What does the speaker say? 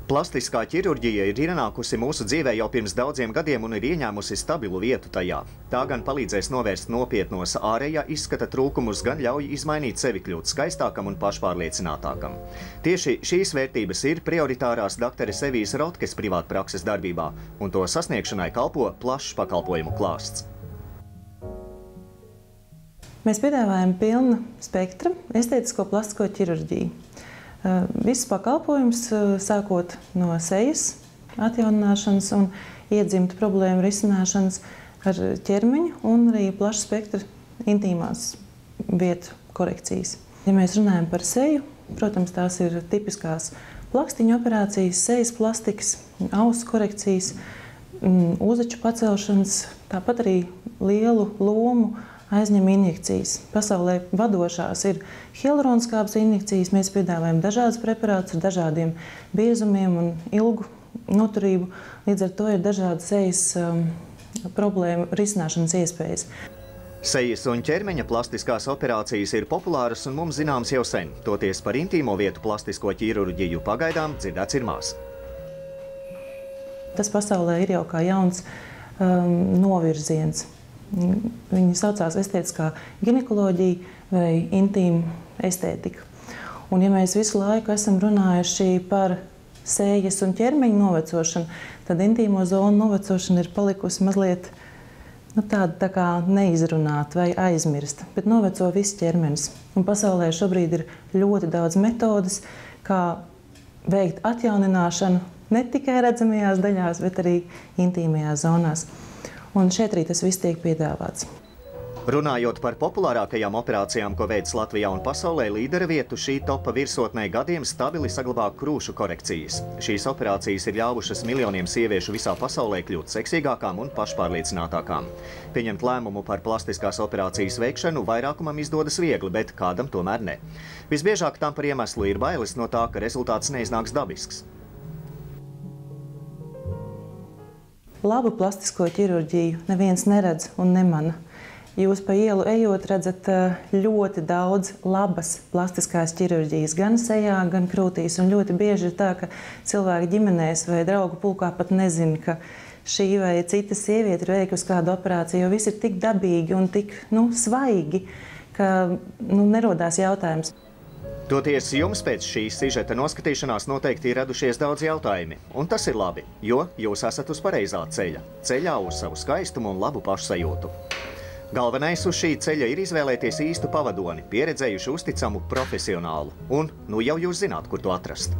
Plastiskā ķirurģija ir ienākusi mūsu dzīvē jau pirms daudziem gadiem un ir ieņēmusi stabilu vietu tajā. Tā gan palīdzēs novērst nopietnos ārējā izskata trūkumus, gan ļauj izmainīt sevi, kļūt skaistākam un pašpārliecinātākam. Tieši šīs vērtības ir prioritārās dokteres Evijas Rotkes privātprakses darbībā, un to sasniegšanai kalpo plašs pakalpojumu klāsts. Mēs piedāvājam pilna spektra estētisko plastisko ķirurģiju. Viss pakalpojums, sākot no sejas atjaunināšanas un iedzimtu problēmu risināšanas ar ķermeņa un arī plaša spektra intīmās vietu korekcijas. Ja mēs runājam par seju, protams, tās ir tipiskās plakstiņu operācijas, sejas plastikas, ausu korekcijas, uzaču pacelšanas, tāpat arī lielu lomu aizņem injekcijas. Pasaulē vadošās ir hialuronskābes injekcijas. Mēs piedāvājam dažādas preparātus ar dažādiem biezumiem un ilgu noturību. Līdz ar to ir dažādas sejas problēmu risināšanas iespējas. Sejas un ķermeņa plastiskās operācijas ir populāras un mums zināmas jau sen. Toties par intīmo vietu plastisko ķirurģiju pagaidām dzirdēts ir maz. Tas pasaulē ir jau kā jauns novirziens. Viņi saucās estētiskā ginekoloģija vai intīma estētika. Un ja mēs visu laiku esam runājuši par sejas un ķermeņa novecošanu, tad intīmo zonu novecošana ir palikusi mazliet tāda tā kā neizrunāta vai aizmirsta, bet noveco viss ķermenis. Un pasaulē šobrīd ir ļoti daudz metodas, kā veikt atjaunināšanu ne tikai redzamajās daļās, bet arī intīmajās zonās. Un šeit arī tas viss tiek piedāvāts. Runājot par populārākajām operācijām, ko veids Latvijā un pasaulē, līdera vietu šī topa virsotnē gadiem stabili saglabā krūšu korekcijas. Šīs operācijas ir ļāvušas miljoniem sieviešu visā pasaulē kļūt seksīgākām un pašpārliecinātākām. Pieņemt lēmumu par plastiskās operācijas veikšanu vairākumam izdodas viegli, bet kādam tomēr ne. Visbiežāk tam par iemeslu ir bailes no tā, ka rezultāts neiznāks dabisks. Labu plastisko ķirurģiju neviens neredz un nemana. Jūs pa ielu ejot redzat ļoti daudz labas plastiskās ķirurģijas gan sejā, gan krūtīs. Un ļoti bieži ir tā, ka cilvēki ģimenēs vai draugu pulkā pat nezina, ka šī vai cita sieviete ir veikusi kādu operāciju, jo viss ir tik dabīgi un tik svaigi, ka nerodās jautājums. Toties jums pēc šīs sižeta noskatīšanās noteikti ir radušies daudz jautājumi. Un tas ir labi, jo jūs esat uz pareizā ceļa. Ceļā uz savu skaistumu un labu pašsajūtu. Galvenais uz šī ceļa ir izvēlēties īstu pavadoni, pieredzējuši uzticamu profesionālu. Un jau jūs zināt, kur to atrast.